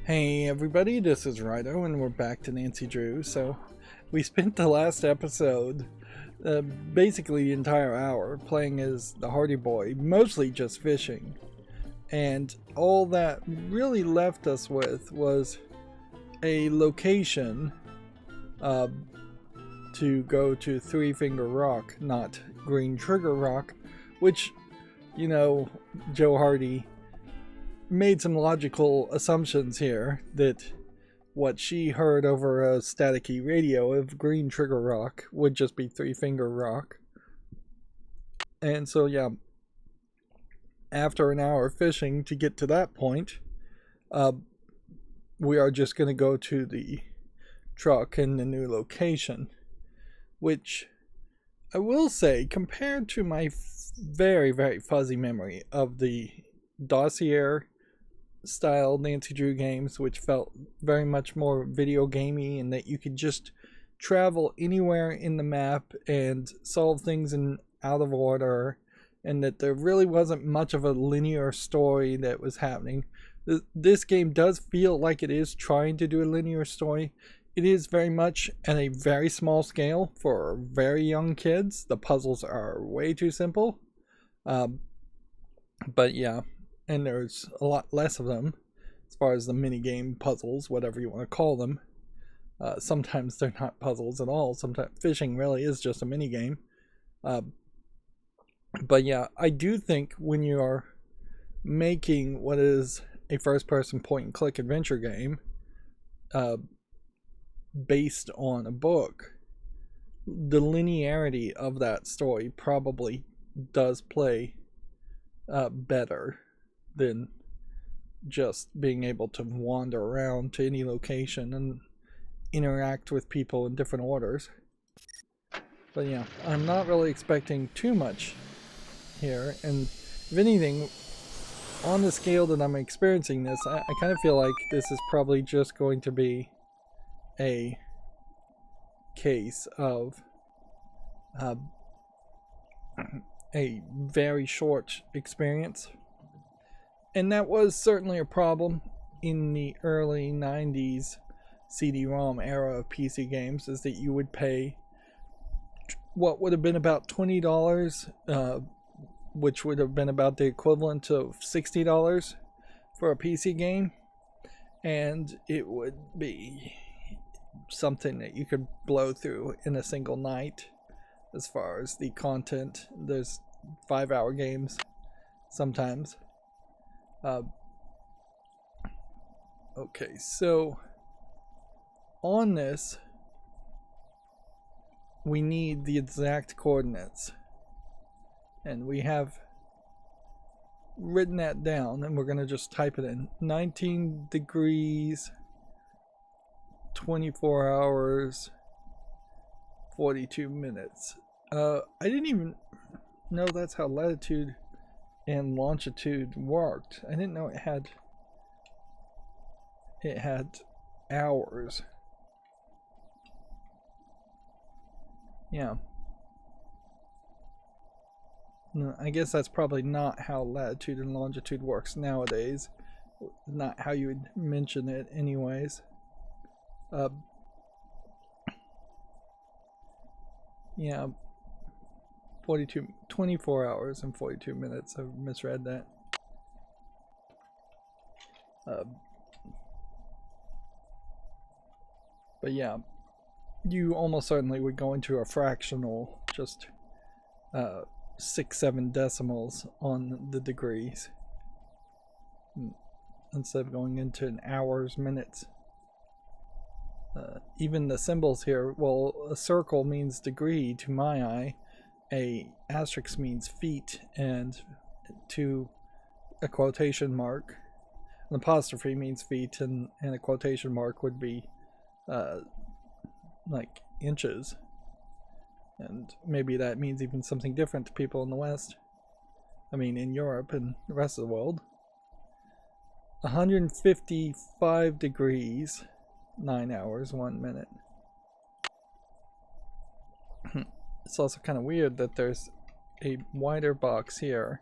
Hey everybody, this is Rydo and we're back to Nancy Drew. So we spent the last episode, basically the entire hour, playing as the Hardy Boy, mostly just fishing. And all that really left us with was a location to go to Three Finger Rock, not Green Trigger Rock, which, you know, Joe Hardy made some logical assumptions here that what she heard over a staticky radio of Green Trigger Rock would just be Three Finger Rock. And so yeah, after an hour fishing to get to that point, we are just going to go to the truck in the new location, which I will say, compared to my very, very fuzzy memory of the dossier style Nancy Drew games, which felt very much more video gamey, and that you could just travel anywhere in the map and solve things in out of order, and that there really wasn't much of a linear story that was happening. This game does feel like it is trying to do a linear story. It is very much at a very small scale for very young kids. The puzzles are way too simple. But yeah, and there's a lot less of them as far as the mini-game puzzles, whatever you want to call them. Sometimes they're not puzzles at all. Sometimes fishing really is just a mini-game. But yeah, I do think when you are making what is a first-person point-and-click adventure game based on a book, the linearity of that story probably does play better than just being able to wander around to any location and interact with people in different orders. But yeah, I'm not really expecting too much here, and if anything, on the scale that I'm experiencing this, I kind of feel like this is probably just going to be a case of a very short experience. And that was certainly a problem in the early 90s CD-ROM era of PC games, is that you would pay what would have been about $20, which would have been about the equivalent of $60 for a PC game, and it would be something that you could blow through in a single night as far as the content. There's 5-hour games sometimes. Okay, so on this, we need the exact coordinates, and we have written that down, and we're going to just type it in. 19 degrees, 24 hours, 42 minutes. I didn't even know that's how latitude and longitude worked. I didn't know it had hours. Yeah. No, I guess that's probably not how latitude and longitude works nowadays. Not how you would mention it anyways. Yeah. 24 hours and 42 minutes. I misread that. But yeah, you almost certainly would go into a fractional, just 6-7 decimals on the degrees instead of going into an hours, minutes. Even the symbols here, well, a circle means degree to my eye. A asterisk means feet, and to a quotation mark, an apostrophe means feet, and a quotation mark would be like inches. And maybe that means even something different to people in the West. I mean, in Europe and the rest of the world. 155 degrees, 9 hours, 1 minute. It's also kind of weird that there's a wider box here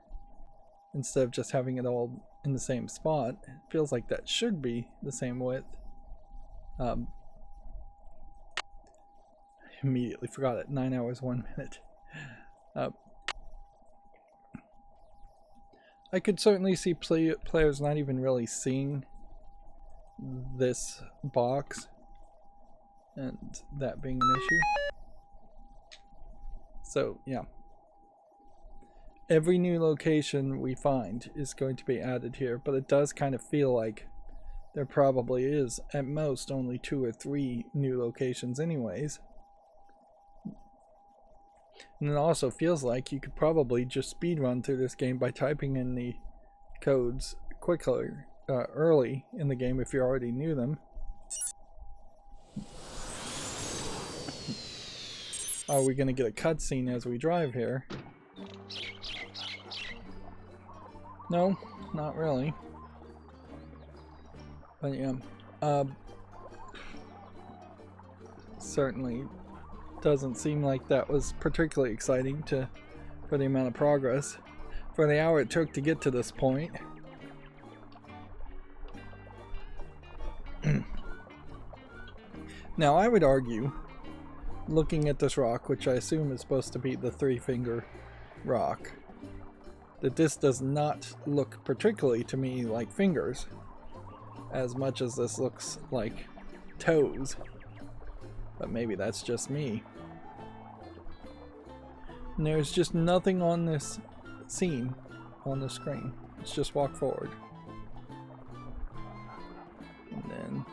instead of just having it all in the same spot. It feels like that should be the same width. Immediately forgot it. 9 hours, 1 minute. I could certainly see players not even really seeing this box, and that being an issue. So, yeah. Every new location we find is going to be added here, but it does kind of feel like there probably is, at most, only 2 or 3 new locations anyways. And it also feels like you could probably just speedrun through this game by typing in the codes quickly, early in the game if you already knew them. Are we going to get a cutscene as we drive here? No, not really. But yeah, certainly doesn't seem like that was particularly exciting for the amount of progress. For the hour it took to get to this point. Now I would argue, looking at this rock, which I assume is supposed to be the 3-finger rock, that this does not look particularly to me like fingers, as much as this looks like toes. But maybe that's just me. And there's just nothing on this scene, on the screen. Let's just walk forward. And then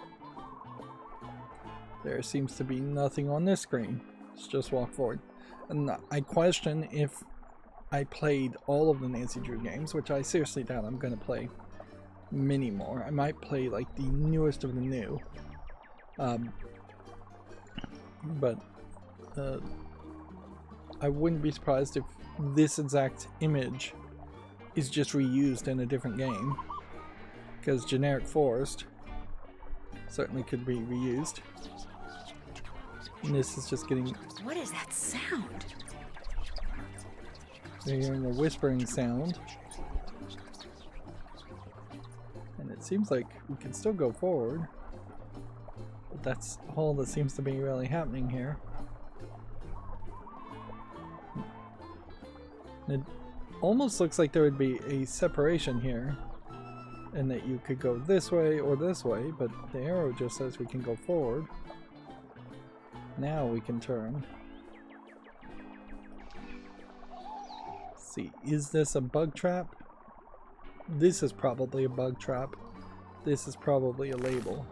there seems to be nothing on this screen. Let's just walk forward. And I question if I played all of the Nancy Drew games, which I seriously doubt I'm going to play many more. I might play like the newest of the new. But I wouldn't be surprised if this exact image is just reused in a different game, because generic forest certainly could be reused. And this is just getting... What is that sound? We're hearing a whispering sound. And it seems like we can still go forward. But that's all that seems to be really happening here. It almost looks like there would be a separation here, and that you could go this way or this way, but the arrow just says we can go forward. Now we can turn. Let's see, is this a bug trap? This is probably a bug trap. This is probably a label.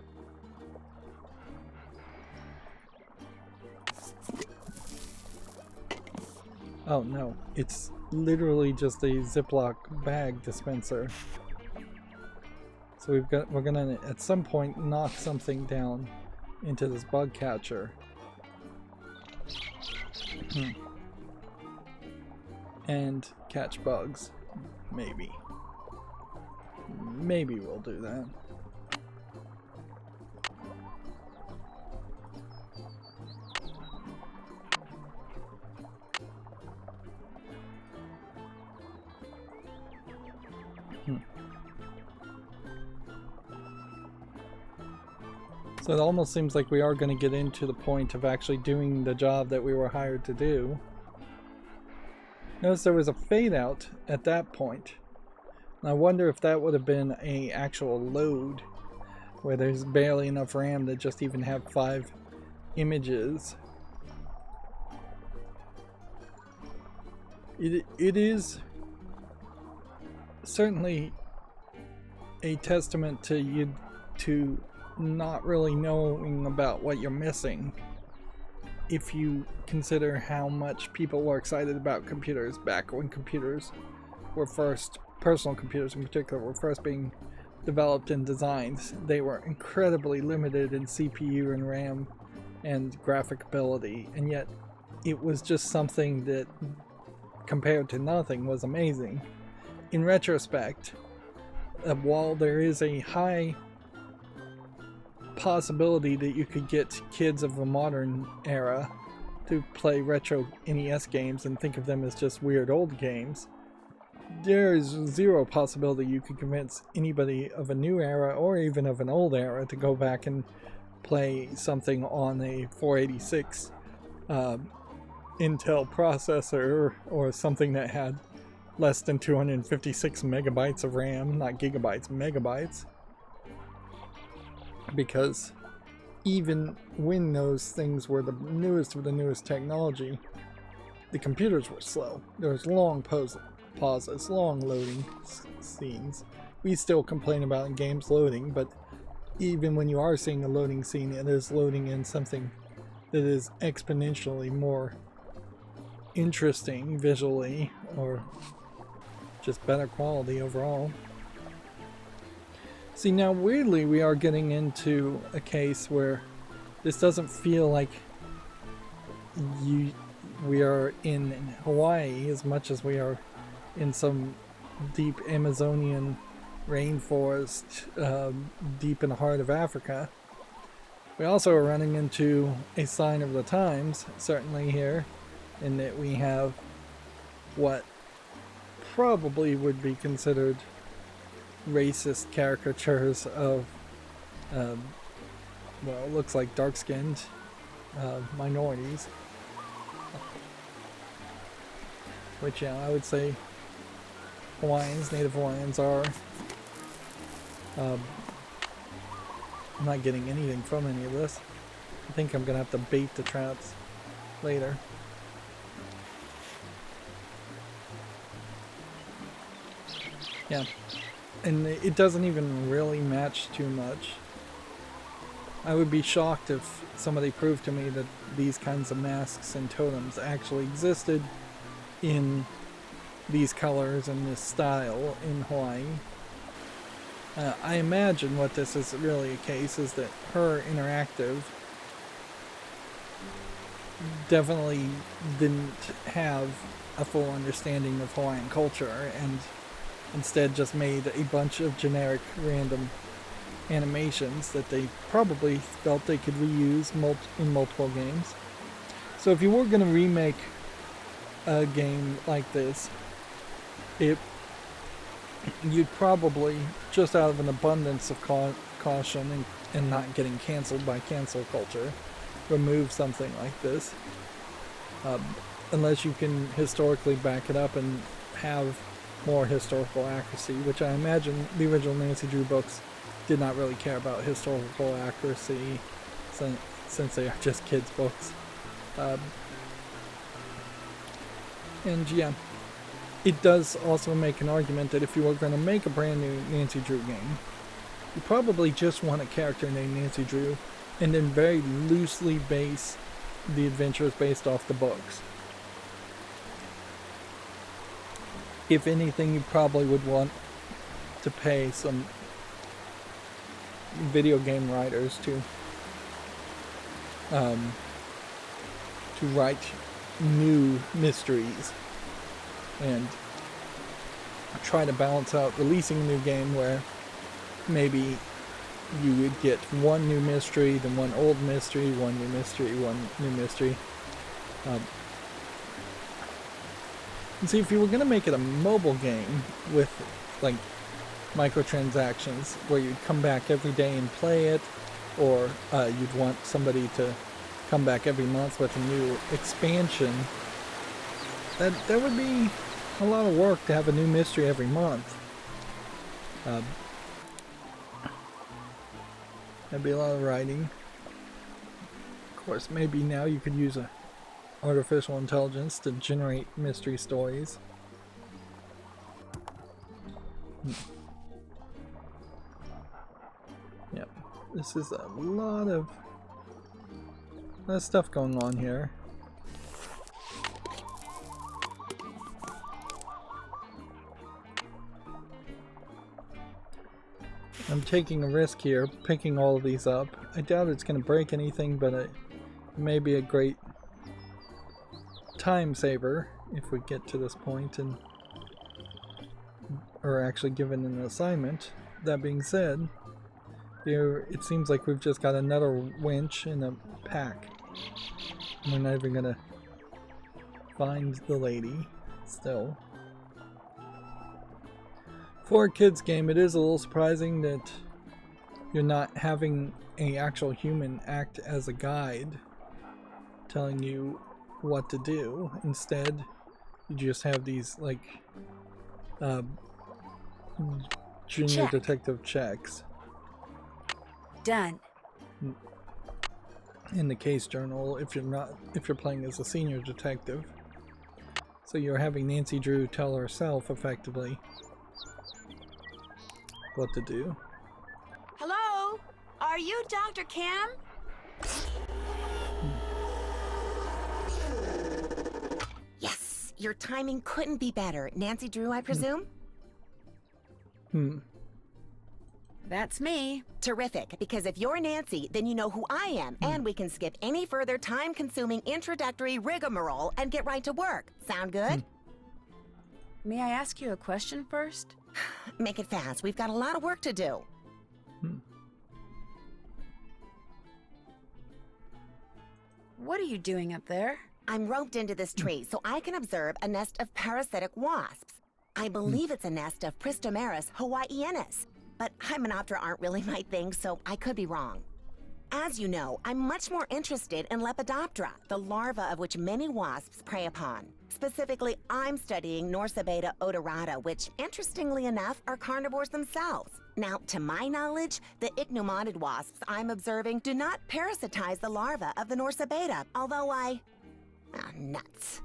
Oh no, it's literally just a Ziploc bag dispenser. So we're gonna at some point knock something down into this bug catcher. And catch bugs. Maybe. Maybe we'll do that. So it almost seems like we are going to get into the point of actually doing the job that we were hired to do. Notice there was a fade out at that point. And I wonder if that would have been an actual load where there's barely enough RAM to just even have 5 images. It is certainly a testament to you to not really knowing about what you're missing, if you consider how much people were excited about computers back when computers were first, personal computers in particular, were first being developed and designed. They were incredibly limited in CPU and RAM and graphic ability, and yet it was just something that, compared to nothing, was amazing. In retrospect, while there is a high possibility that you could get kids of the modern era to play retro NES games and think of them as just weird old games, there is zero possibility you could convince anybody of a new era or even of an old era to go back and play something on a 486 Intel processor or something that had less than 256 megabytes of RAM, not gigabytes, megabytes. Because even when those things were the newest of the newest technology, the computers were slow. There was long pauses, long loading scenes. We still complain about games loading, but even when you are seeing a loading scene, it is loading in something that is exponentially more interesting visually, or just better quality overall. See, now weirdly we are getting into a case where this doesn't feel like we are in Hawaii as much as we are in some deep Amazonian rainforest deep in the heart of Africa. We also are running into a sign of the times, certainly here, in that we have what probably would be considered racist caricatures of, well, it looks like dark-skinned minorities. Which, yeah, I would say Hawaiians, Native Hawaiians are. I'm not getting anything from any of this. I think I'm gonna have to bait the traps later. Yeah, and it doesn't even really match too much. I would be shocked if somebody proved to me that these kinds of masks and totems actually existed in these colors and this style in Hawaii. I imagine what this is really a case is that Her Interactive definitely didn't have a full understanding of Hawaiian culture and instead just made a bunch of generic random animations that they probably felt they could reuse in multiple games. So if you were going to remake a game like this, you'd probably, just out of an abundance of caution and not getting canceled by cancel culture, remove something like this. Unless you can historically back it up and have more historical accuracy, which I imagine the original Nancy Drew books did not really care about historical accuracy since they are just kids' books. And yeah, it does also make an argument that if you were going to make a brand new Nancy Drew game, you probably just want a character named Nancy Drew and then very loosely base the adventures based off the books. If anything, you probably would want to pay some video game writers to write new mysteries and try to balance out releasing a new game where maybe you would get one new mystery, then one old mystery, one new mystery, one new mystery. And see, if you were going to make it a mobile game with like microtransactions where you'd come back every day and play it, or you'd want somebody to come back every month with a new expansion, that would be a lot of work to have a new mystery every month. That'd be a lot of writing. Of course, maybe now you could use artificial intelligence to generate mystery stories. Yep, this is a lot of stuff going on here. I'm taking a risk here, picking all of these up. I doubt it's going to break anything, but it may be a great time saver if we get to this point and are actually given an assignment. That being said, here it seems like we've just got another winch in a pack. We're not even going to find the lady still. For a kids game, it is a little surprising that you're not having an actual human act as a guide, telling you what to do. Instead, you just have these like junior Check. detective checks Done. in the case journal if you're playing as a senior detective. So you're having Nancy Drew tell herself effectively what to do. Hello? Are you Dr. Kim? Yes, your timing couldn't be better. Nancy Drew, I presume? That's me. Terrific, because if you're Nancy, then you know who I am, and we can skip any further time-consuming introductory rigmarole and get right to work. Sound good? May I ask you a question first? Make it fast. We've got a lot of work to do. What are you doing up there? I'm roped into this tree so I can observe a nest of parasitic wasps. I believe it's a nest of Pristomeris hawaiianus, but Hymenoptera aren't really my thing, so I could be wrong. As you know, I'm much more interested in Lepidoptera, the larva of which many wasps prey upon. Specifically, I'm studying Norsabeta odorata, which, interestingly enough, are carnivores themselves. Now, to my knowledge, the ichneumoniid wasps I'm observing do not parasitize the larva of the Norsabeta, although nuts.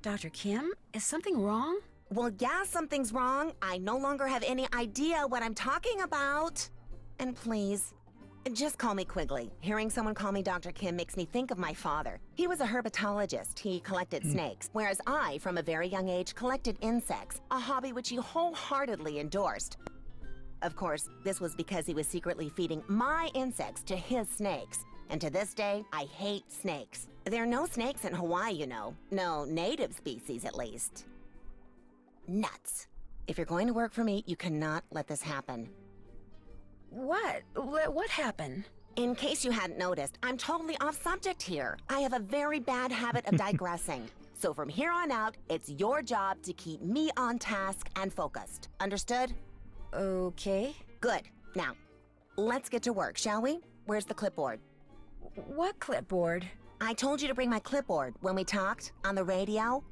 Dr. Kim, is something wrong? Well, yeah, something's wrong. I no longer have any idea what I'm talking about. And please, just call me Quigley. Hearing someone call me Dr. Kim makes me think of my father. He was a herpetologist. He collected snakes, whereas I, from a very young age, collected insects, a hobby which he wholeheartedly endorsed. Of course, this was because he was secretly feeding my insects to his snakes. And to this day, I hate snakes. There are no snakes in Hawaii, you know. No native species, at least. Nuts. If you're going to work for me, you cannot let this happen. What? What happened? In case you hadn't noticed, I'm totally off subject here. I have a very bad habit of digressing. So from here on out, it's your job to keep me on task and focused. Understood? Okay. Good. Now, let's get to work, shall we? Where's the clipboard? What clipboard? I told you to bring my clipboard when we talked on the radio.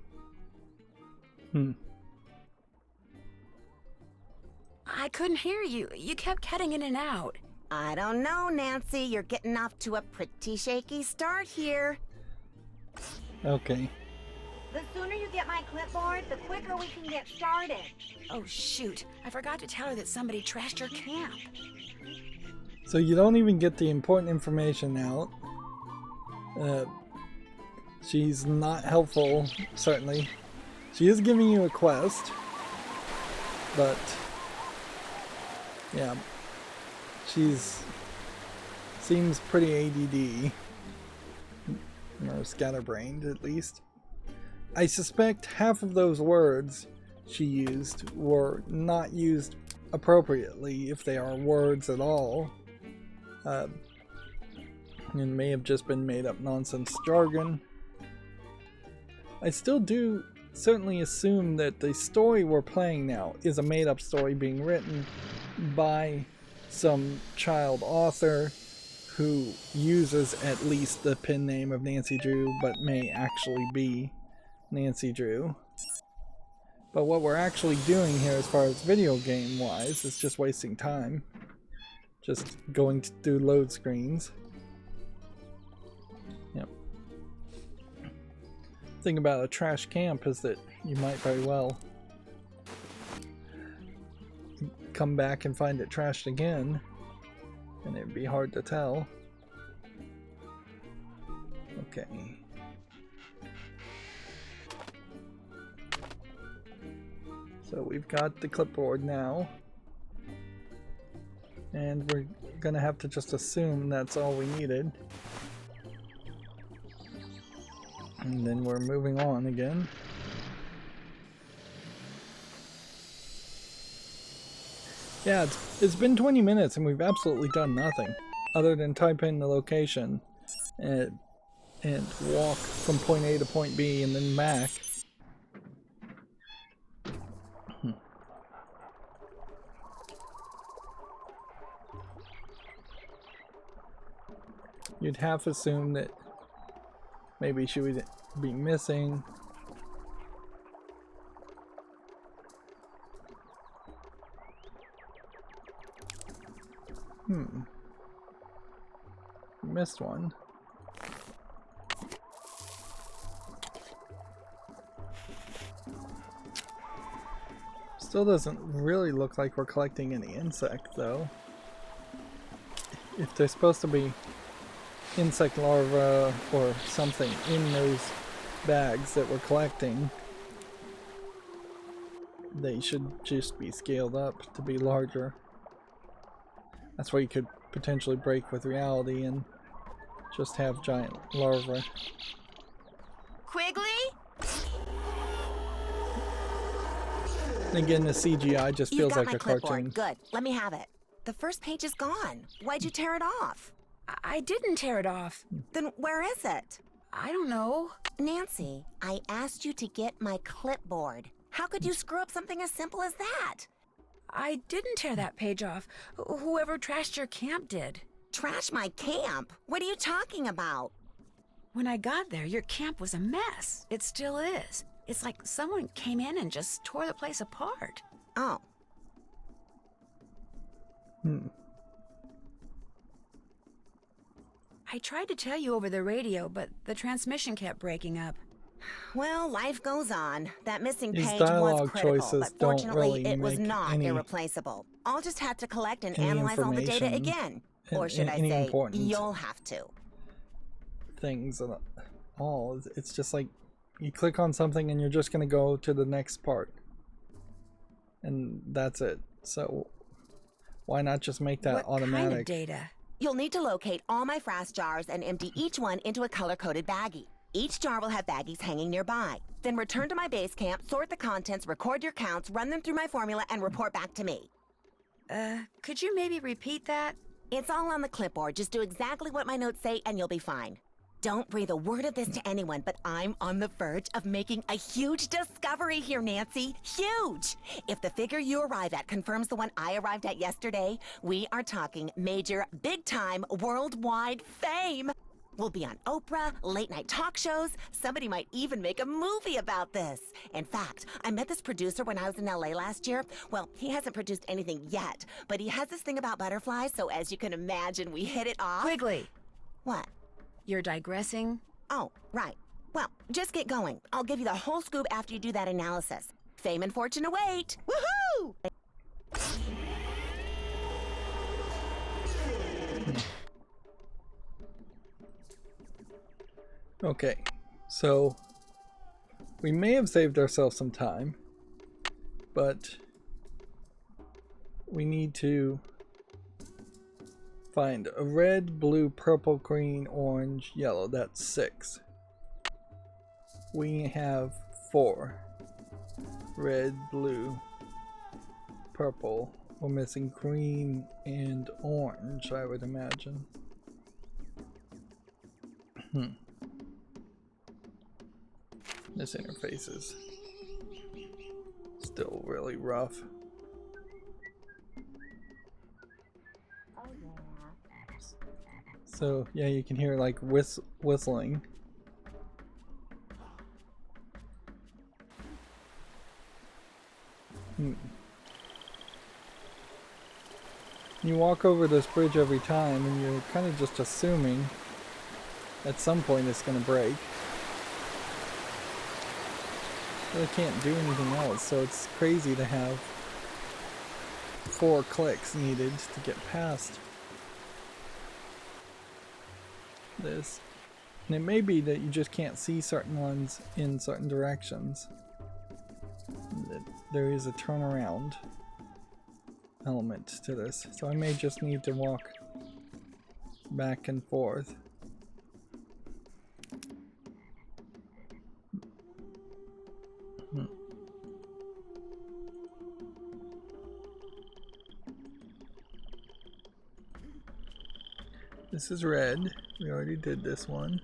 I couldn't hear you. You kept cutting in and out. I don't know, Nancy. You're getting off to a pretty shaky start here. Okay. The sooner you get my clipboard, the quicker we can get started. Oh, shoot. I forgot to tell her that somebody trashed her camp. So you don't even get the important information out. She's not helpful, certainly. She is giving you a quest, but yeah, seems pretty ADD, or scatterbrained at least. I suspect half of those words she used were not used appropriately, if they are words at all. And may have just been made up nonsense jargon. I still do certainly assume that the story we're playing now is a made up story being written by some child author who uses at least the pen name of Nancy Drew, but may actually be Nancy Drew. But what we're actually doing here as far as video game wise is just wasting time. Just going through load screens. Yep. The thing about a trash camp is that you might very well come back and find it trashed again, and it'd be hard to tell. Okay. So we've got the clipboard now, and we're gonna have to just assume that's all we needed. And then we're moving on again. Yeah, it's been 20 minutes and we've absolutely done nothing other than type in the location and walk from point A to point B and then back. you'd half assume that maybe she would be missing. Missed one. Still doesn't really look like we're collecting any insect though. If there's supposed to be insect larvae or something in those bags that we're collecting, they should just be scaled up to be larger. That's why you could potentially break with reality and just have giant larvae. Quigley? And again, the CGI just feels like a clipboard. cartoon. Good. Let me have it. The first page is gone. Why'd you tear it off? I didn't tear it off. Then where is it? I don't know. Nancy, I asked you to get my clipboard. How could you screw up something as simple as that? I didn't tear that page off. Whoever trashed your camp did. Trash my camp? What are you talking about? When I got there, your camp was a mess. It still is. It's like someone came in and just tore the place apart. Oh. I tried to tell you over the radio, but the transmission kept breaking up. Well, life goes on. That missing These page was dialogue critical, choices but don't fortunately really it was make not any- irreplaceable. I'll just have to collect and any analyze all the data information again. Or in- should I any say, important you'll have to. Things at all. It's just like you click on something and you're just going to go to the next part. And that's it. So why not just make that What automatic? kind of data? You'll need to locate all my frass jars and empty each one into a color-coded baggie. Each jar will have baggies hanging nearby. Then return to my base camp, sort the contents, record your counts, run them through my formula, and report back to me. Could you maybe repeat that? It's all on the clipboard. Just do exactly what my notes say and you'll be fine. Don't breathe a word of this to anyone, but I'm on the verge of making a huge discovery here, Nancy. Huge! If the figure you arrive at confirms the one I arrived at yesterday, we are talking major, big-time, worldwide fame. We'll be on Oprah, late-night talk shows. Somebody might even make a movie about this. In fact, I met this producer when I was in LA last year. Well, he hasn't produced anything yet, but he has this thing about butterflies, so as you can imagine, we hit it off. Quigley, What? you're digressing. Oh, right. Well, just get going. I'll give you the whole scoop after you do that analysis. Fame and fortune await. Woohoo! Okay, so we may have saved ourselves some time, but we need to find a red, blue, purple, green, orange, yellow. That's 6. We have 4. Red, blue, purple. We're missing green and orange, I would imagine. This interface is still really rough. So yeah, you can hear like whistling. You walk over this bridge every time and you're kind of just assuming at some point it's going to break. Really can't do anything else, so it's crazy to have 4 clicks needed to get past this. And it may be that you just can't see certain ones in certain directions. That there is a turnaround element to this, so I may just need to walk back and forth. This is red. We already did this one.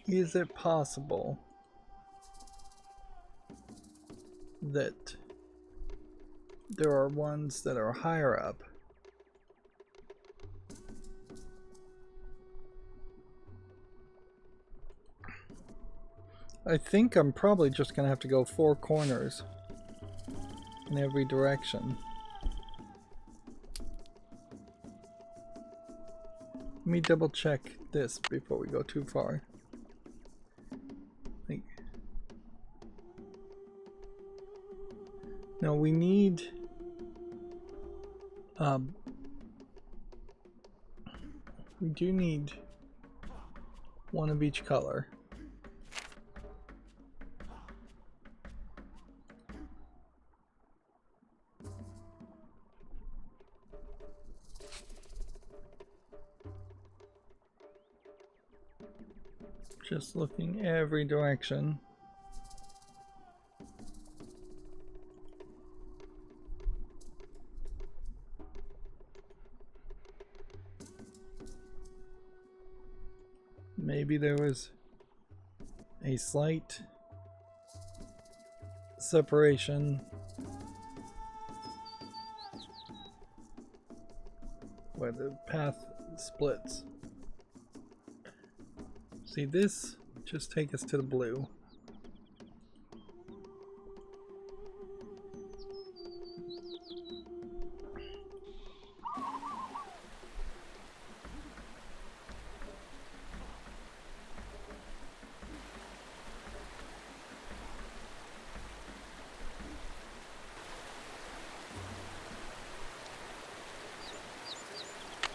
Is it possible that there are ones that are higher up? I think I'm probably just gonna have to go 4 corners in every direction. Let me double check this before we go too far. No, we need we do need one of each color. Just looking every direction. Maybe there was a slight separation where the path splits. See, this just take us to the blue.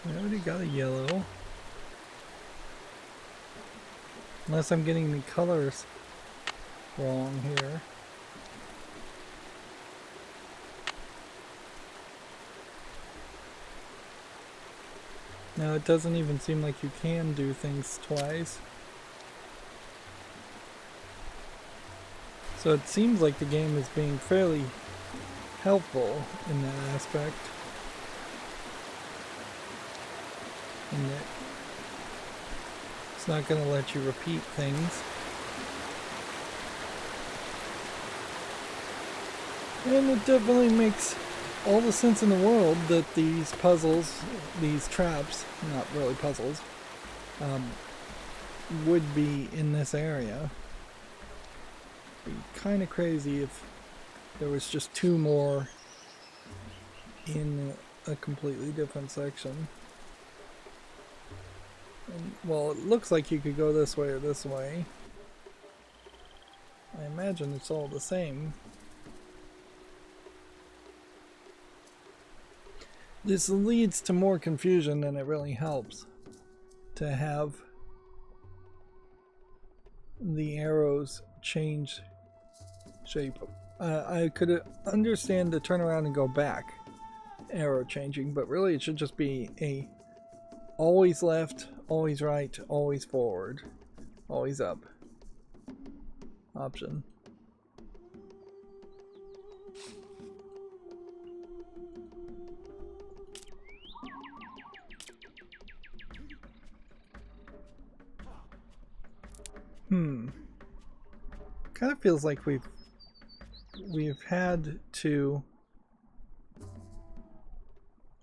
We already got a yellow. Unless I'm getting the colors wrong here. Now it doesn't even seem like you can do things twice. So it seems like the game is being fairly helpful in that aspect. In that it's not going to let you repeat things. And it definitely makes all the sense in the world that these puzzles, these traps, not really puzzles, would be in this area. It'd be kind of crazy if there was just 2 more in a completely different section. And, well, it looks like you could go this way or this way. I imagine it's all the same. This leads to more confusion than it really helps to have the arrows change shape. I could understand the turn around and go back arrow changing, but really it should just be a always left, always right, always forward, always up option. Kind of feels like we've had 2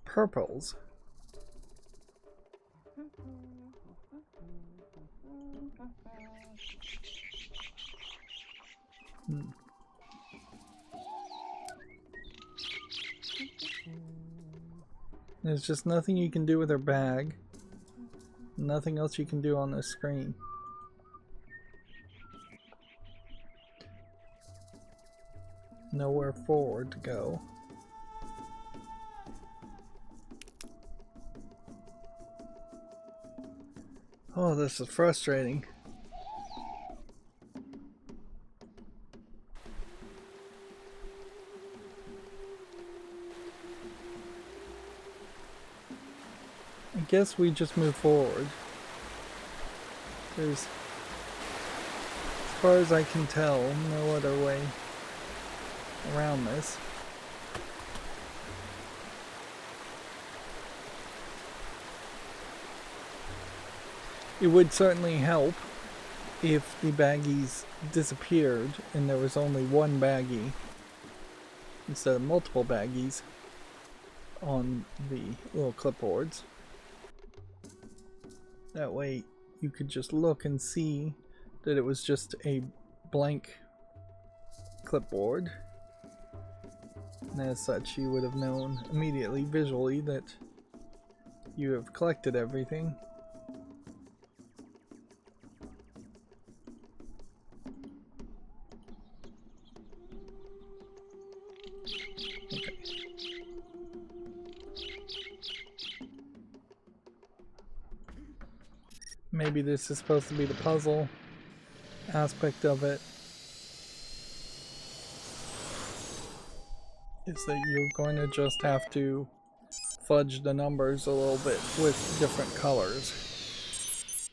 purples. There's just nothing you can do with her bag. Nothing else you can do on this screen. Nowhere forward to go. Oh, this is frustrating. I guess we just move forward. There's, as far as I can tell, no other way around this. It would certainly help if the baggies disappeared and there was only one baggie instead of multiple baggies on the little clipboards. That way you could just look and see that it was just a blank clipboard. And as such, you would have known immediately, visually, that you have collected everything. Okay. Maybe this is supposed to be the puzzle aspect of it. Is that you're going to just have to fudge the numbers a little bit with different colors.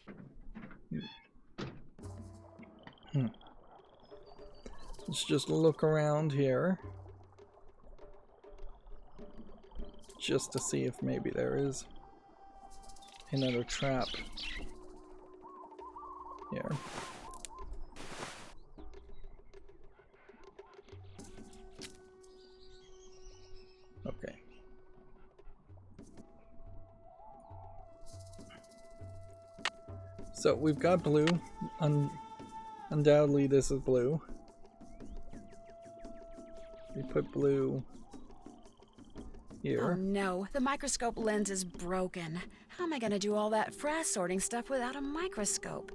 Let's just look around here just to see if maybe there is another trap here. Okay. So we've got blue. Undoubtedly this is blue. We put blue here. Oh no, the microscope lens is broken. How am I gonna do all that frass sorting stuff without a microscope?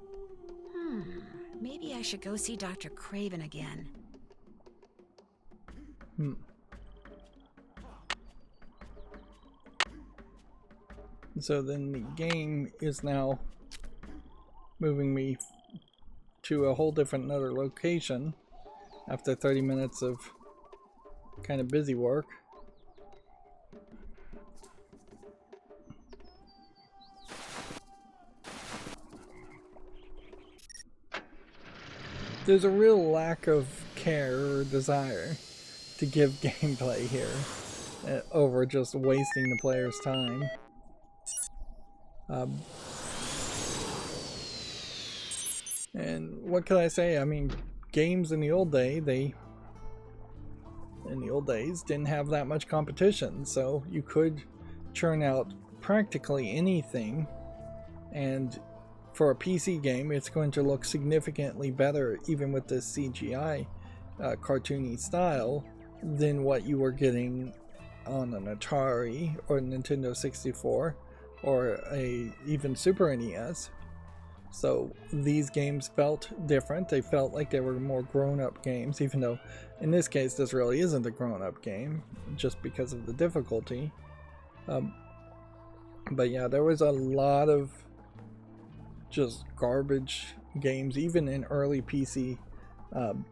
Maybe I should go see Dr. Craven again. So then the game is now moving me to a whole different another location after 30 minutes of kind of busy work. There's a real lack of care or desire to give gameplay here over just wasting the player's time. And what can I say? I mean, games in the old days didn't have that much competition, so you could churn out practically anything, and for a PC game it's going to look significantly better, even with this CGI cartoony style, than what you were getting on an Atari or Nintendo 64 or even Super NES. So these games felt different. They felt like they were more grown-up games, even though in this case this really isn't a grown-up game, just because of the difficulty. But yeah, there was a lot of just garbage games, even in early PC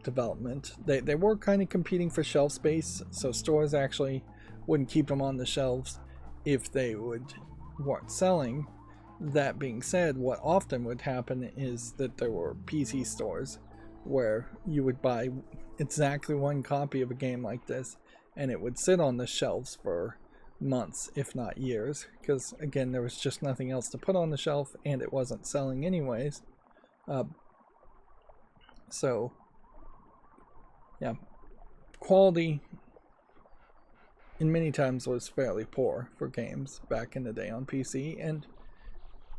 development. They were kind of competing for shelf space, so stores actually wouldn't keep them on the shelves if they weren't selling. That being said, what often would happen is that there were PC stores where you would buy exactly one copy of a game like this, and it would sit on the shelves for months, if not years, because again, there was just nothing else to put on the shelf, and it wasn't selling anyways. So yeah, quality in many times was fairly poor for games back in the day on PC, and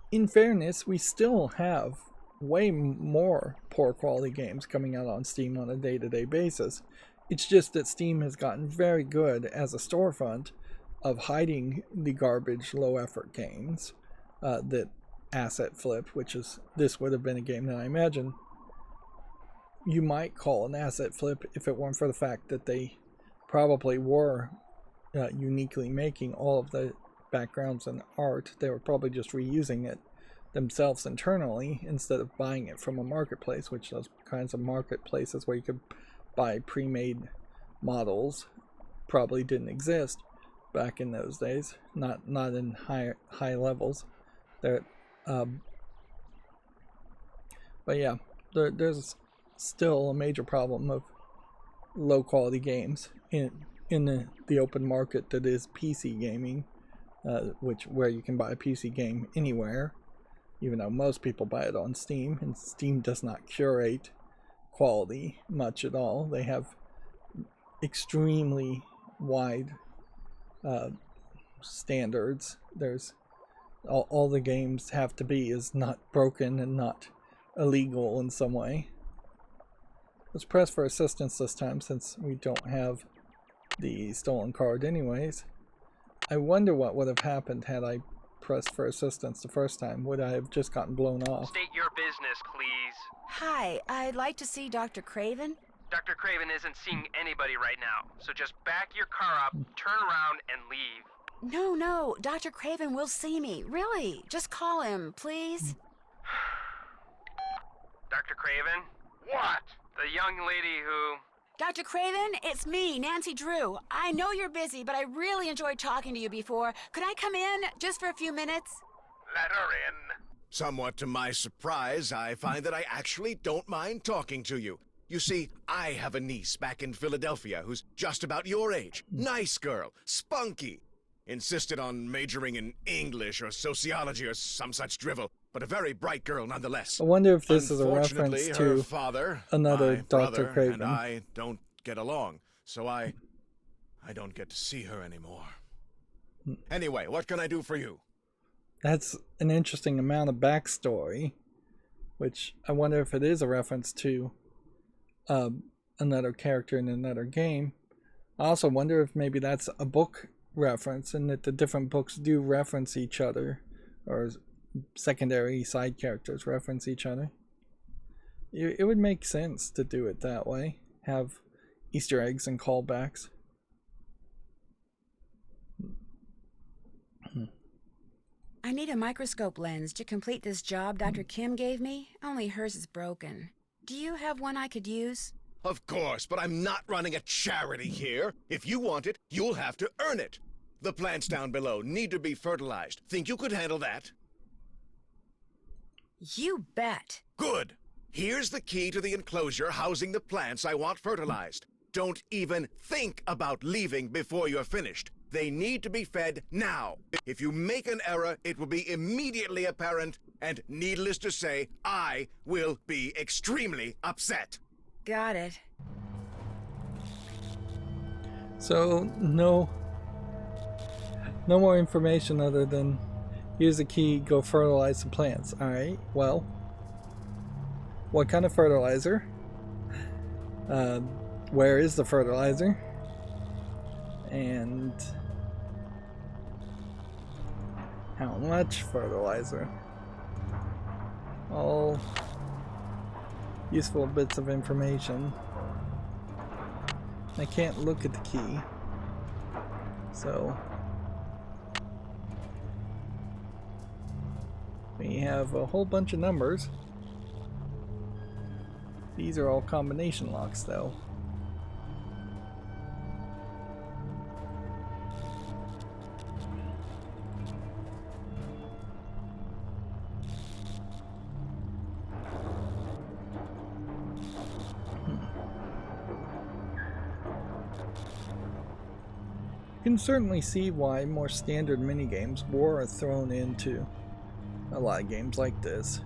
in fairness, we still have way more poor quality games coming out on Steam on a day-to-day basis. It's just that Steam has gotten very good as a storefront of hiding the garbage, low-effort games that asset flip, this would have been a game that I imagine you might call an asset flip if it weren't for the fact that they probably were uniquely making all of the backgrounds and art. They were probably just reusing it themselves internally instead of buying it from a marketplace, which those kinds of marketplaces where you could buy pre-made models probably didn't exist back in those days, not in high levels there. But yeah, there's still a major problem of low quality games in the open market that is PC gaming, where you can buy a PC game anywhere. even though most people buy it on Steam, and Steam does not curate quality much at all. They have extremely wide standards. There's all the games have to be is not broken and not illegal in some way. Let's press for assistance this time since we don't have the stolen card anyways. I wonder what would have happened had I pressed for assistance the first time. Would I have just gotten blown off? State your business, please. Hi, I'd like to see Dr. Craven. Dr. Craven isn't seeing anybody right now, so just back your car up, turn around, and leave. No, Dr. Craven will see me. Really, just call him, please. Dr. Craven? What? The young lady who... Dr. Craven, it's me, Nancy Drew. I know you're busy, but I really enjoyed talking to you before. Could I come in just for a few minutes? Let her in. Somewhat to my surprise, I find that I actually don't mind talking to you. You see, I have a niece back in Philadelphia who's just about your age. Nice girl, spunky. Insisted on majoring in English or sociology or some such drivel, but a very bright girl nonetheless. I wonder if this is a Unfortunately, reference her to father, another my Dr. brother, Craven. and I don't get along, so I don't get to see her anymore. Anyway, what can I do for you? That's an interesting amount of backstory, which I wonder if it is a reference to another character in another game. I also wonder if maybe that's a book reference and that the different books do reference each other, or secondary side characters reference each other. It would make sense to do it that way, have Easter eggs and callbacks. I need a microscope lens to complete this job Dr. Kim gave me. Only hers is broken. Do you have one I could use? Of course, but I'm not running a charity here. If you want it, you'll have to earn it. The plants down below need to be fertilized. Think you could handle that? You bet. Good. Here's the key to the enclosure housing the plants I want fertilized. Don't even think about leaving before you're finished. They need to be fed now. If you make an error, it will be immediately apparent, and needless to say, I will be extremely upset. Got it. So, no more information other than here's the key, go fertilize the plants. Alright, well, what kind of fertilizer? Where is the fertilizer? And how much fertilizer? All useful bits of information. I can't look at the key, so we have a whole bunch of numbers. These are all combination locks though. You can certainly see why more standard minigames were thrown into a lot of games like this.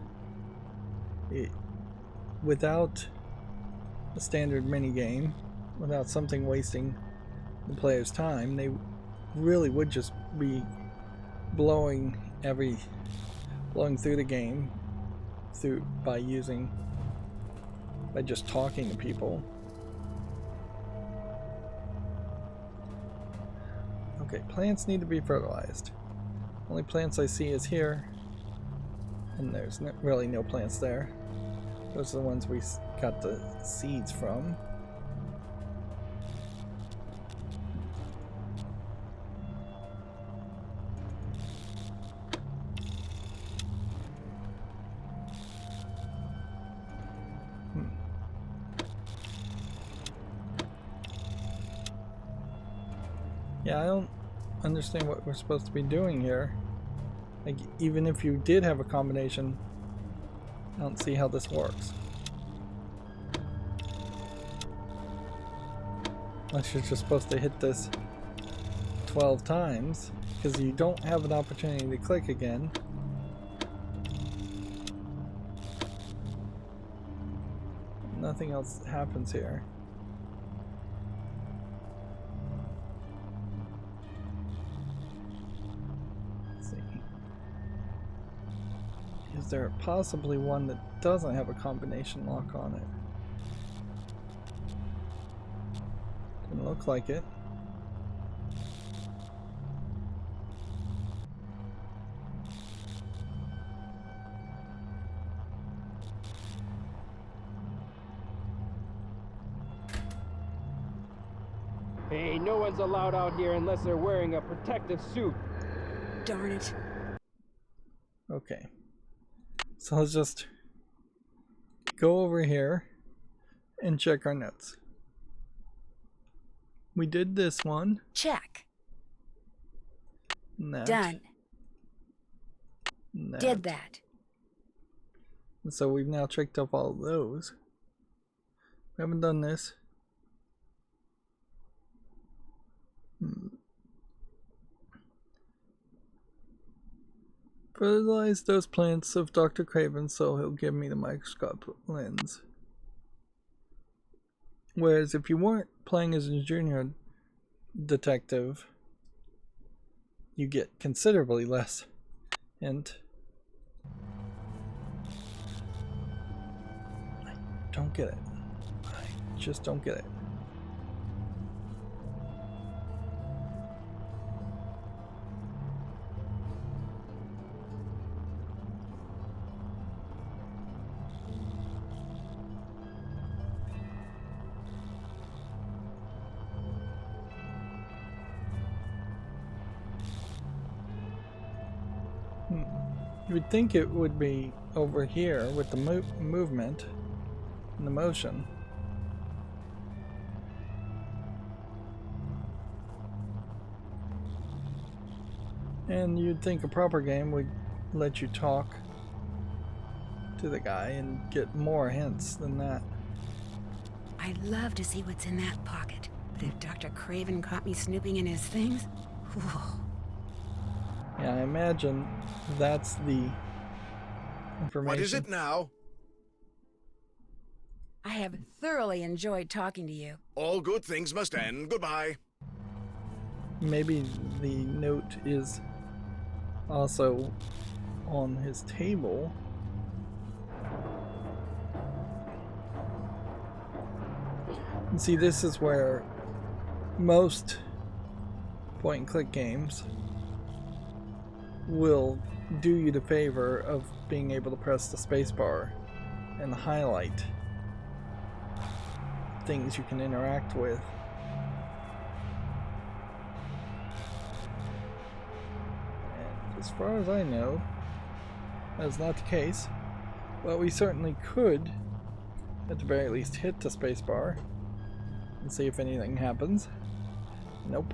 Without a standard minigame, without something wasting the player's time, they really would just be blowing through the game by just talking to people. Okay, plants need to be fertilized. Only plants I see is here, and there's really no plants there. Those are the ones we got the seeds from. Yeah, I don't understand what we're supposed to be doing here. Like, even if you did have a combination, I don't see how this works. Unless you're just supposed to hit this 12 times, because you don't have an opportunity to click again. nothing else happens here. Let's see. Is there possibly one that doesn't have a combination lock on it? Doesn't look like it. Hey, no one's allowed out here unless they're wearing a protective suit. Darn it. Okay. So let's just go over here and check our notes. We did this one. Check. And that, Done. and Did that. And so we've now checked off all of those. We haven't done this. Fertilize those plants of Dr. Craven so he'll give me the microscope lens. Whereas if you weren't playing as a junior detective, you get considerably less. And I don't get it. I just don't get it. You would think it would be over here with the movement and the motion. And you'd think a proper game would let you talk to the guy and get more hints than that. I'd love to see what's in that pocket, but if Dr. Craven caught me snooping in his things, whew. Yeah, I imagine that's the information. What is it now? I have thoroughly enjoyed talking to you. All good things must end. Goodbye. Maybe the note is also on his table. And see, this is where most point and click games will do you the favor of being able to press the spacebar and highlight things you can interact with. And as far as I know, that's not the case, but we certainly could, at the very least, hit the spacebar and see if anything happens. Nope.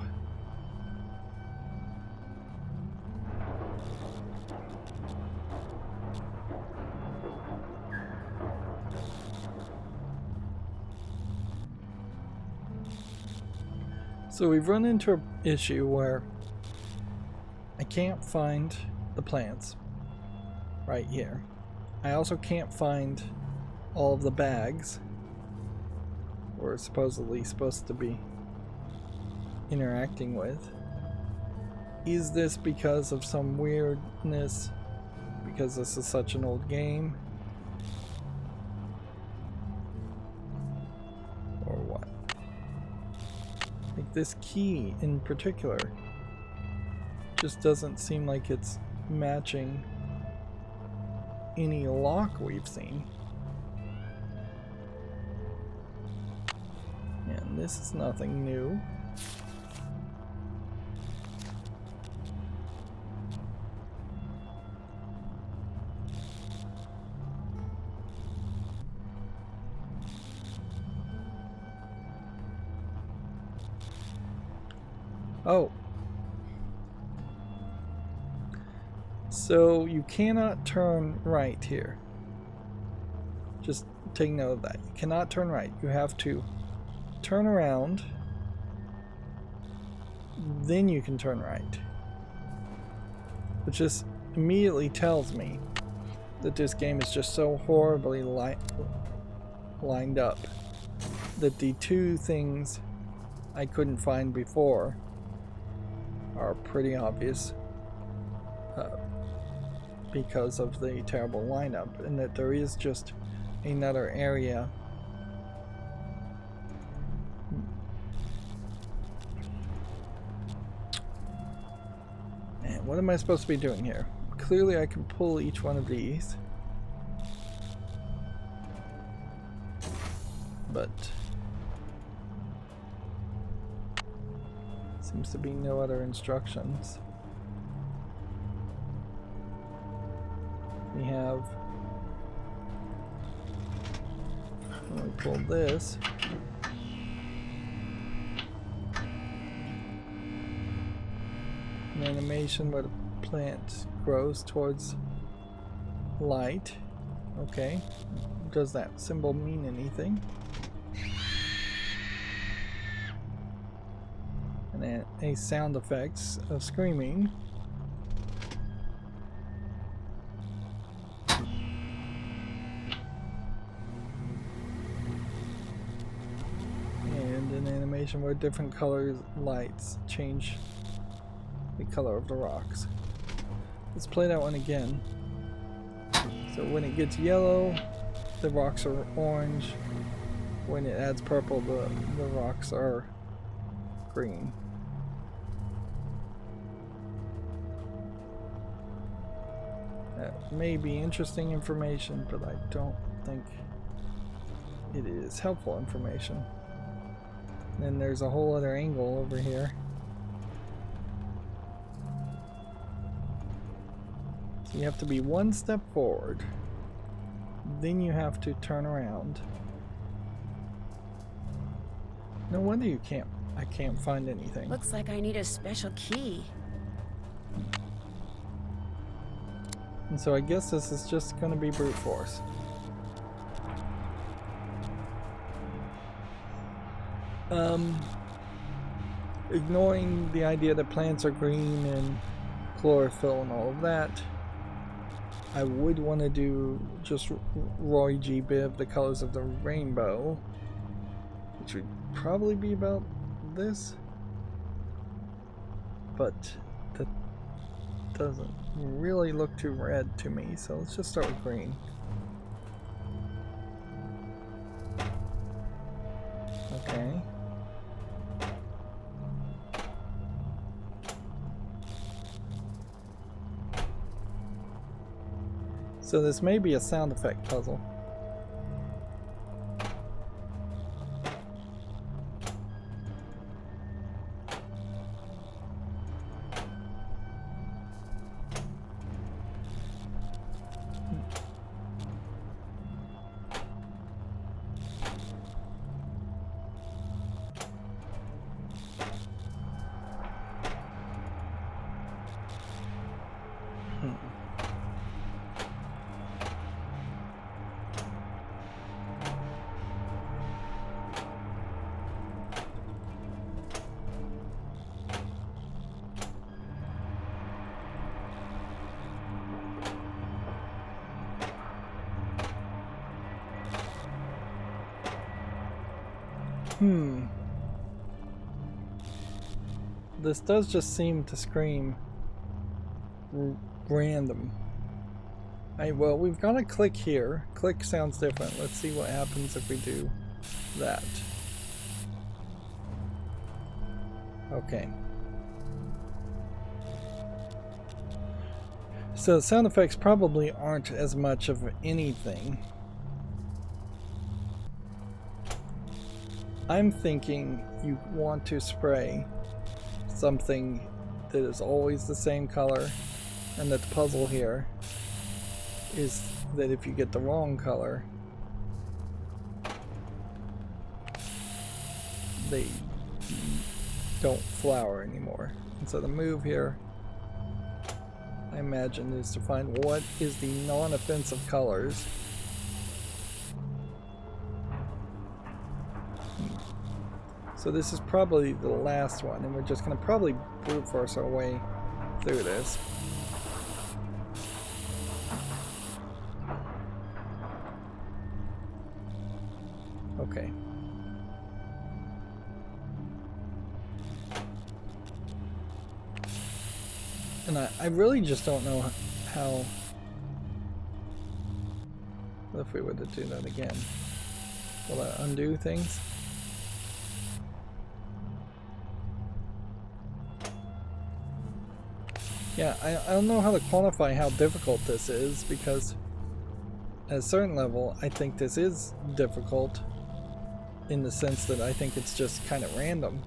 So we've run into an issue where I can't find the plants right here. I also can't find all of the bags we're supposedly supposed to be interacting with. Is this because of some weirdness? Because this is such an old game? Or what? Like this key in particular just doesn't seem like it's matching any lock we've seen. And this is nothing new. Oh. So you cannot turn right here. Just take note of that. You cannot turn right. You have to turn around, then you can turn right. Which just immediately tells me that this game is just so horribly lined up. That the two things I couldn't find before are pretty obvious because of the terrible lineup, and that there is just another area. Man, what am I supposed to be doing here? Clearly I can pull each one of these, but seems to be no other instructions. We have, when we pull this, an animation where the plant grows towards light. Okay, does that symbol mean anything? And then a sound effects of screaming. And an animation where different colors lights change the color of the rocks. Let's play that one again. So when it gets yellow, the rocks are orange. When it adds purple, the rocks are green. That may be interesting information, but I don't think it is helpful information. And then there's a whole other angle over here. So you have to be one step forward, then you have to turn around. No wonder I can't find anything. Looks like I need a special key. And so I guess this is just going to be brute force. Ignoring the idea that plants are green and chlorophyll and all of that, I would want to do just Roy G. Biv, the colors of the rainbow, which would probably be about this, but that doesn't really look too red to me, so let's just start with green. Okay. So this may be a sound effect puzzle. This does just seem to scream random. Well, we've got a click here. Click sounds different. Let's see what happens if we do that. Okay. So sound effects probably aren't as much of anything. I'm thinking you want to spray something that is always the same color, and that the puzzle here is that if you get the wrong color, they don't flower anymore. And so the move here, I imagine, is to find what is the non-offensive colors. So this is probably the last one, and we're just going to probably brute force our way through this. Okay. And I really just don't know how... What if we were to do that again? Will that undo things? Yeah, I don't know how to quantify how difficult this is, because at a certain level I think this is difficult in the sense that I think it's just kind of random.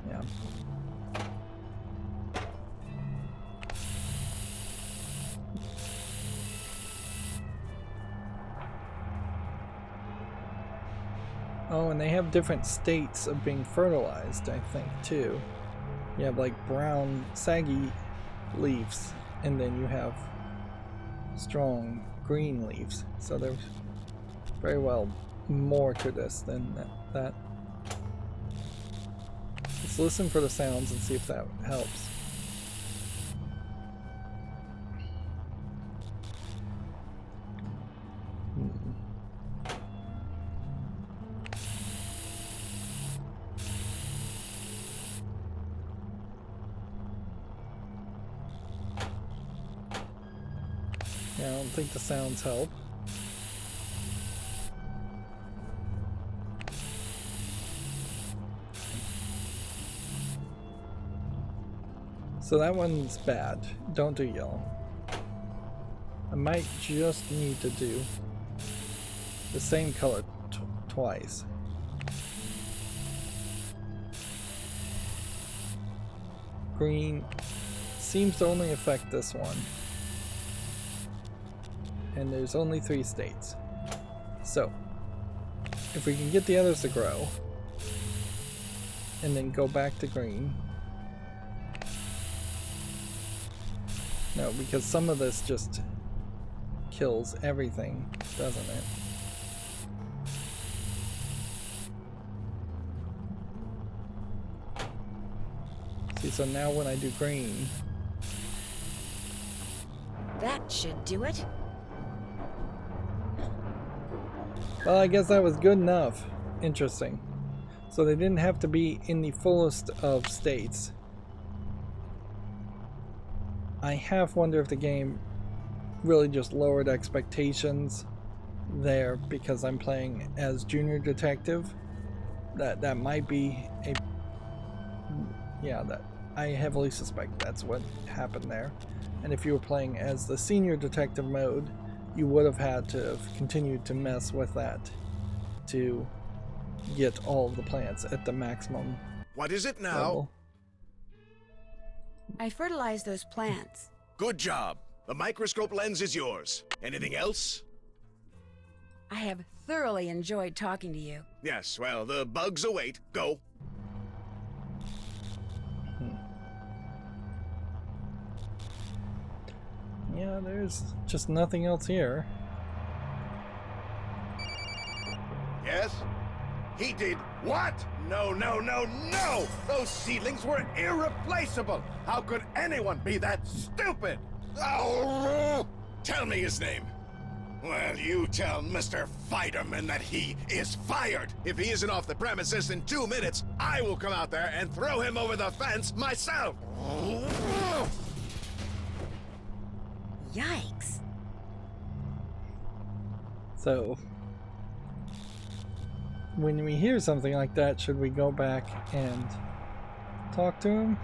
Yeah. Oh, and they have different states of being fertilized, I think, too. You have like brown, saggy leaves, and then you have strong green leaves. So there's very well more to this than that. Let's listen for the sounds and see if that helps. Yeah, I don't think the sounds help. So that one's bad. Don't do yellow. I might just need to do the same color twice. Green seems to only affect this one. And there's only 3 states. So, if we can get the others to grow, and then go back to green. No, because some of this just kills everything, doesn't it? See, so now when I do green... That should do it. Well, I guess that was good enough. Interesting. So they didn't have to be in the fullest of states. I half wonder if the game really just lowered expectations there because I'm playing as Junior Detective. That might be a... Yeah, that I heavily suspect that's what happened there. And if you were playing as the Senior Detective mode, you would have had to have continued to mess with that to get all of the plants at the maximum. What is it now? Level. I fertilized those plants. Good job. The microscope lens is yours. Anything else? I have thoroughly enjoyed talking to you. Yes, well, the bugs await. Go. Yeah, there's just nothing else here. Yes? He did what? No, no, no, no! Those seedlings were irreplaceable! How could anyone be that stupid? Oh! Tell me his name. Well, you tell Mr. Fiderman that he is fired. If he isn't off the premises in 2 minutes, I will come out there and throw him over the fence myself! Yikes. So, when we hear something like that, should we go back and talk to him?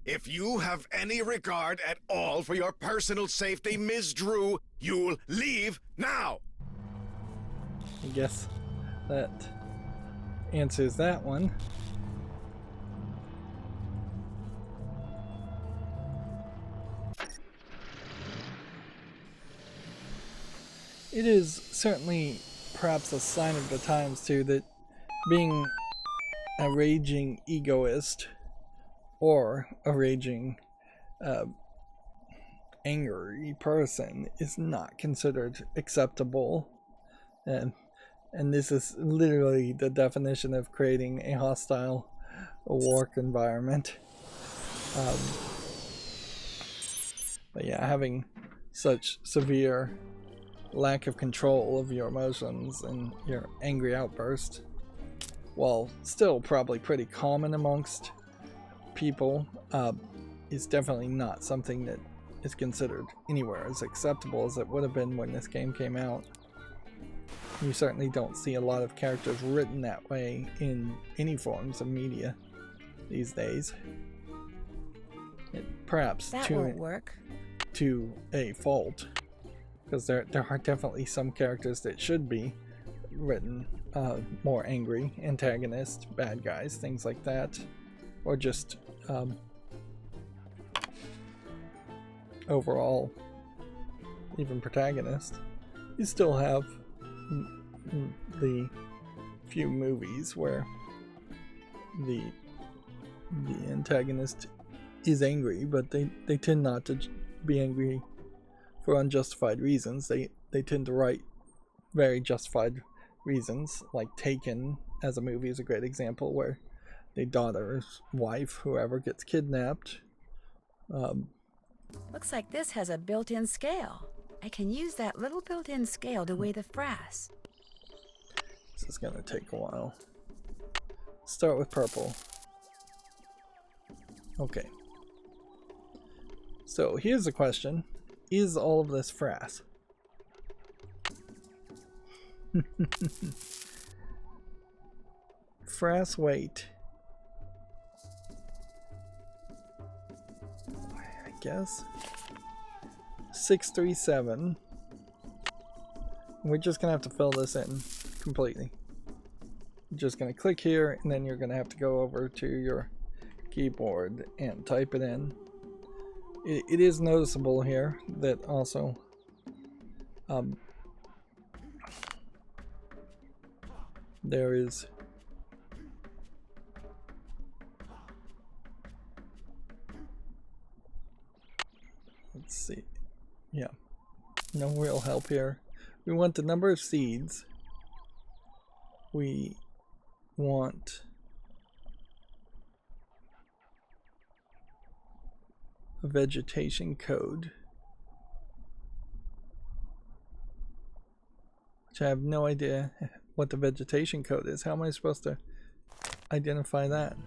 If you have any regard at all for your personal safety, Ms. Drew, you'll leave now! I guess that answers that one. It is certainly perhaps a sign of the times too that being a raging egoist or a raging angry person is not considered acceptable, and this is literally the definition of creating a hostile work environment. But yeah, having such severe lack of control of your emotions and your angry outburst, while still probably pretty common amongst people, is definitely not something that is considered anywhere as acceptable as it would have been when this game came out. You certainly don't see a lot of characters written that way in any forms of media these days. Perhaps That won't work. To a fault, because there are definitely some characters that should be written more angry, antagonists, bad guys, things like that, or just overall even protagonist. You still have the few movies where the antagonist is angry, but they tend not to be angry for unjustified reasons. They tend to write very justified reasons, like Taken as a movie is a great example, where the daughter's wife, whoever, gets kidnapped. Looks like this has a built-in scale. I can use that little built-in scale to weigh the frass. This is gonna take a while. Start with purple. Okay. So here's the question. Is all of this frass? Frass weight. I guess 637. We're just gonna have to fill this in completely. You're just gonna click here, and then you're gonna have to go over to your keyboard and type it in. It is noticeable here that also there is let's see, yeah, no real help here. We want the number of seeds. We want a vegetation code, which I have no idea what the vegetation code is. How am I supposed to identify that?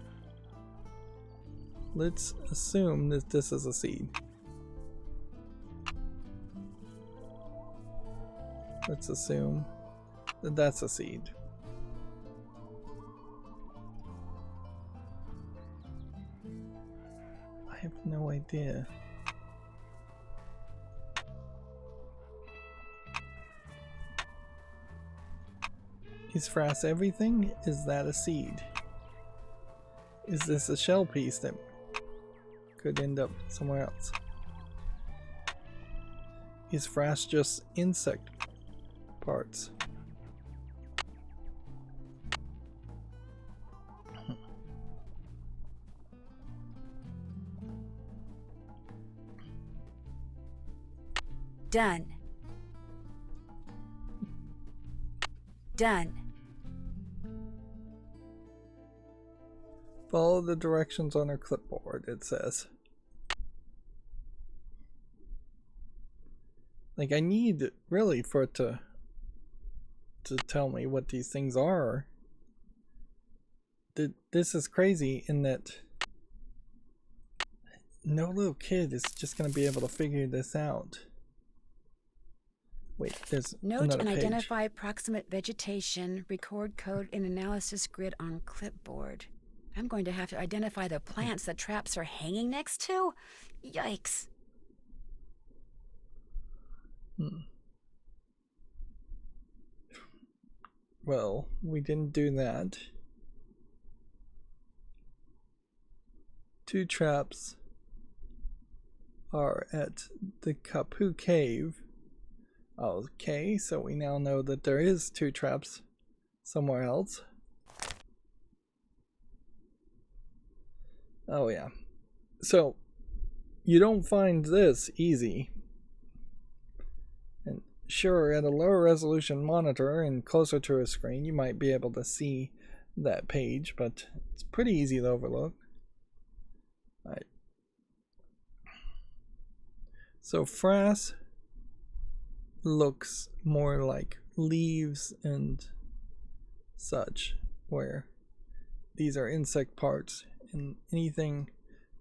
Let's assume that this is a seed. Let's assume that that's a seed. I have no idea. Is frass everything? Is that a seed? Is this a shell piece that could end up somewhere else? Is frass just insect parts? Done. Done. Follow the directions on our clipboard, it says. Like, I need really for it to tell me what these things are. This is crazy in that no little kid is just going to be able to figure this out. Wait, there's Note another and page. identify approximate vegetation, record code in analysis grid on clipboard. I'm going to have to identify the plants the traps are hanging next to? Yikes. Well, we didn't do that. 2 traps are at the Kapu Cave. Okay, so we now know that there is 2 traps somewhere else. Oh yeah. So, you don't find this easy. And sure, at a lower resolution monitor and closer to a screen, you might be able to see that page, but it's pretty easy to overlook. Alright. So frass looks more like leaves and such, where these are insect parts, and anything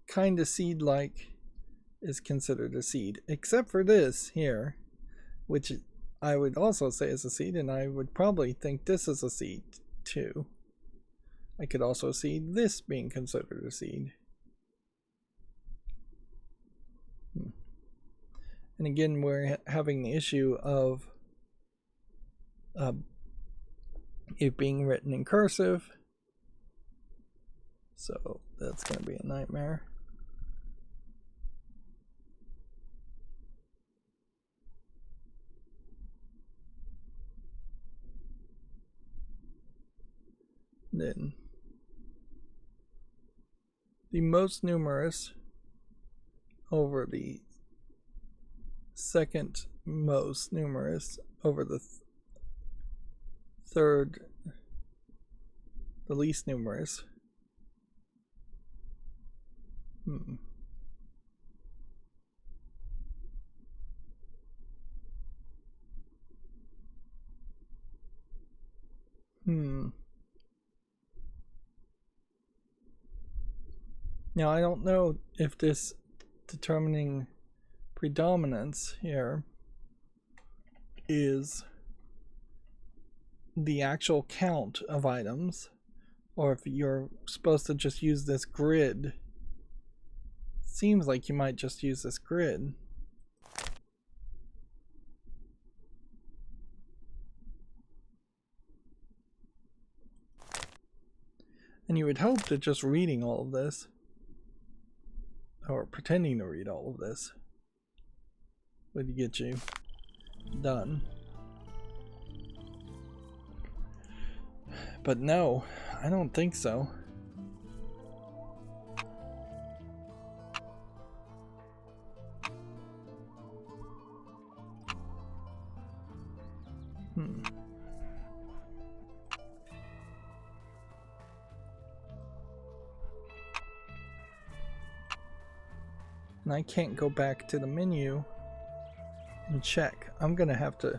kind of seed-like is considered a seed, except for this here, which I would also say is a seed, and I would probably think this is a seed too. I could also see this being considered a seed. And again, we're having the issue of it being written in cursive, so that's going to be a nightmare. Then the most numerous over the second most numerous over the third, the least numerous. Now, I don't know if this determining predominance here is the actual count of items, or if you're supposed to just use this grid. Seems like you might just use this grid. And you would hope that just reading all of this, or pretending to read all of this, would get you done. But no, I don't think so. And I can't go back to the menu and check. I'm gonna have to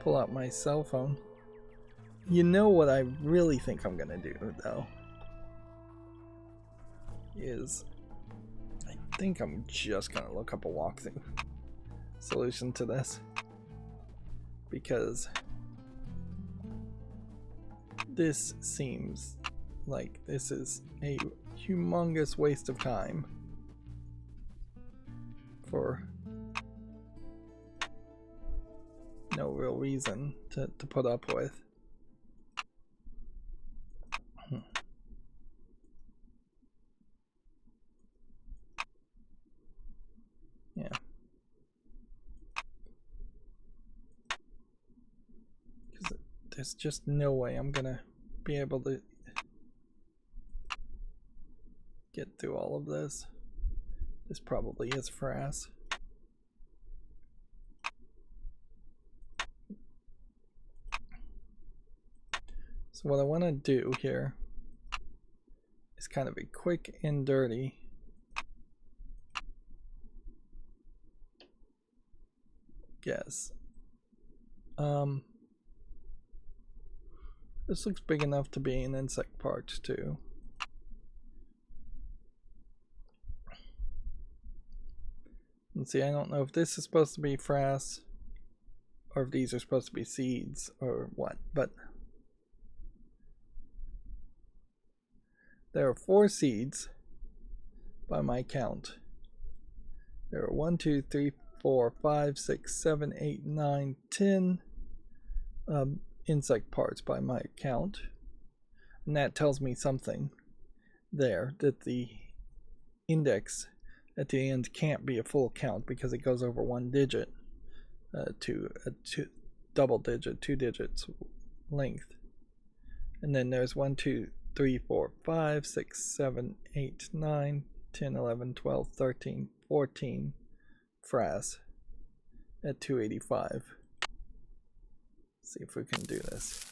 pull out my cell phone. You know what I really think I'm gonna do, though, is I think I'm just gonna look up a walkthrough solution to this, because this seems like this is a humongous waste of time for no real reason to put up with. Yeah. Because there's just no way I'm gonna be able to get through all of this. This probably is frass. So what I want to do here is kind of a quick and dirty guess. This looks big enough to be an insect part too. And see, I don't know if this is supposed to be frass or if these are supposed to be seeds or what, but there are 4 seeds by my count. There are 1, 2, 3, 4, 5, 6, 7, 8, 9, 10 insect parts by my count. And that tells me something there, that the index at the end can't be a full count because it goes over 1 digit to a double digit, 2 digits length. And then there's 1, 2, 3, 4, 5, 6, 7, 8, 9, 10, 11, 12, 13, 14 frass at 285. See if we can do this.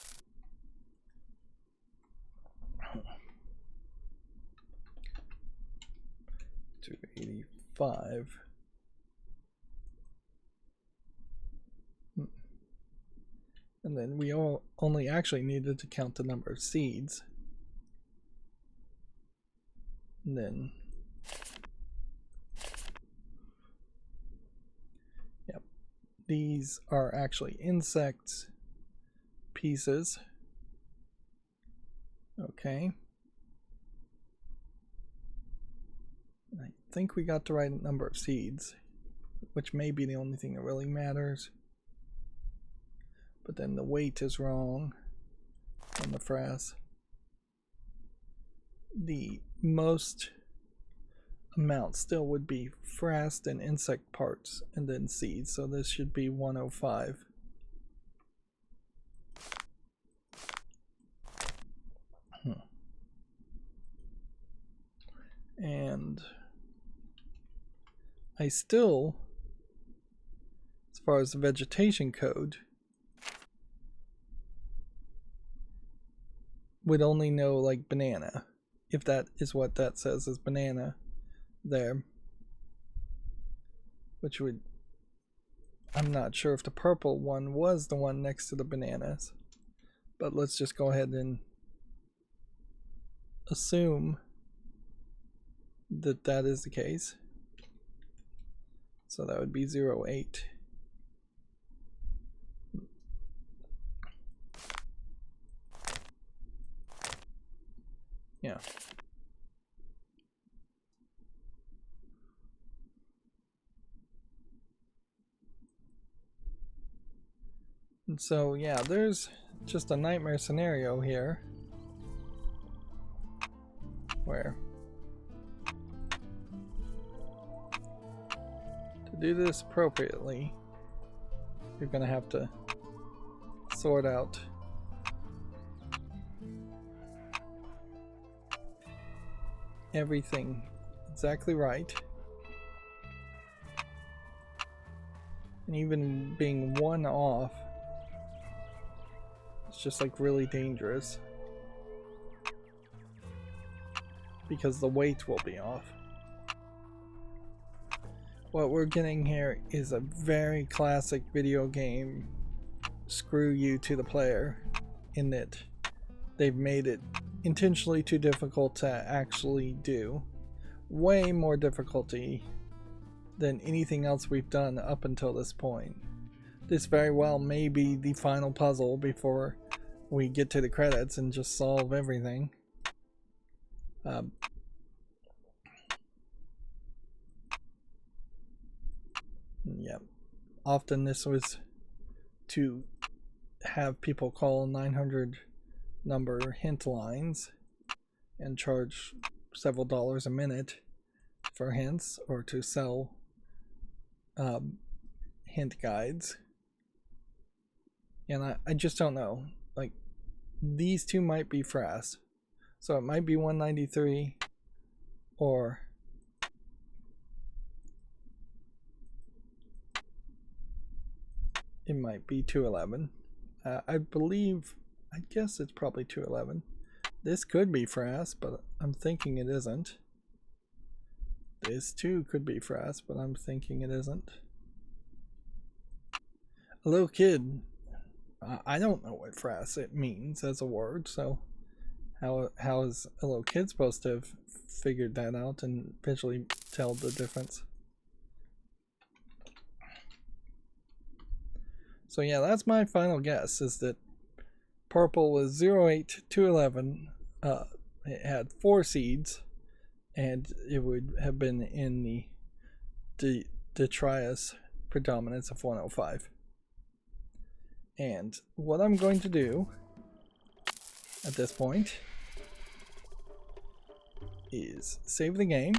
$285. And then we only actually needed to count the number of seeds. And then, yep, these are actually insects pieces. Okay. I think we got the right number of seeds, which may be the only thing that really matters. But then the weight is wrong on the frass. The most amount still would be frass and insect parts and then seeds, so this should be 105. And I still, as far as the vegetation code, would only know like banana, if that is what that says is banana there, which would, I'm not sure if the purple one was the one next to the bananas, but let's just go ahead and assume that that is the case. So that would be 08. Yeah. And so, yeah, there's just a nightmare scenario here where to do this appropriately, you're gonna have to sort out everything exactly right, and even being one off, it's just like really dangerous because the weight will be off. What we're getting here is a very classic video game screw you to the player, in that they've made it intentionally too difficult to actually do. Way more difficulty than anything else we've done up until this point. This very well may be the final puzzle before we get to the credits and just solve everything. Yep. Often this was to have people call 900 number hint lines and charge several dollars a minute for hints, or to sell hint guides. And I just don't know. Like, these two might be frass. So it might be 193, or it might be 211. I guess it's probably 211. This could be frass, but I'm thinking it isn't. This too could be frass, but I'm thinking it isn't. A little kid, I don't know what frass it means as a word, so how is a little kid supposed to have figured that out and eventually tell the difference? So yeah, that's my final guess, is that purple was 08 to 11. It had 4 seeds, and it would have been in the detritus predominance of 105. And what I'm going to do at this point is save the game,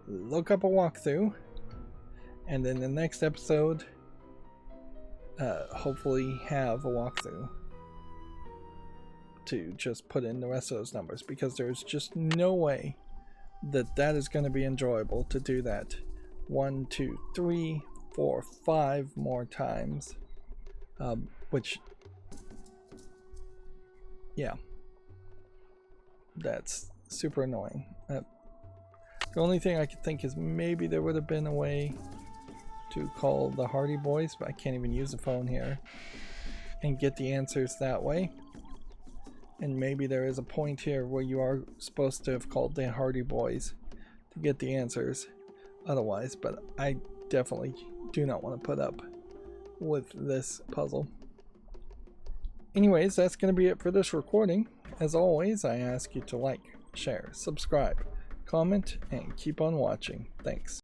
look up a walkthrough, and then the next episode hopefully have a walkthrough to just put in the rest of those numbers, because there's just no way that is going to be enjoyable to do that 1, 2, 3, 4, 5 more times, which, yeah, that's super annoying. The only thing I could think is maybe there would have been a way to call the Hardy Boys, but I can't even use the phone here, and get the answers that way. And maybe there is a point here where you are supposed to have called the Hardy Boys to get the answers otherwise, but I definitely do not want to put up with this puzzle. Anyways, that's going to be it for this recording. As always, I ask you to like, share, subscribe, comment, and keep on watching. Thanks.